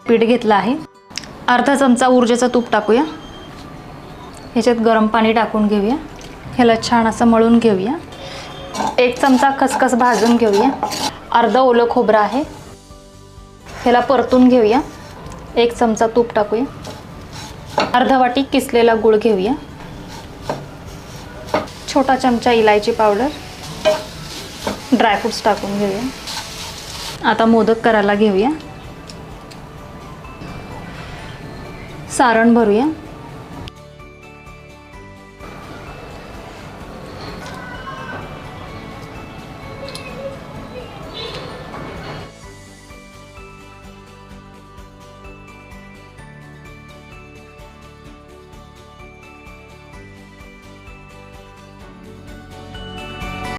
पीठ घेतलं आहे। अर्धा चमचा ऊर्जेचं तूप टाकूया। ह्याच्यात गरम पाणी टाकून घेऊया। ह्याला छान असं मळून घेऊया। 1 चमचा खसखस भाजून घेऊया। अर्धा ओलं खोबरं आहे, ह्याला परतून घेऊया। 1 चमचा तूप टाकूया। अर्धा वाटी किसलेला गूळ घेऊया। छोटा चमचा इलायची पावडर, ड्रायफ्रूट्स टाकून घेऊया। आता मोदक करायला घेऊया। सारण भरूया।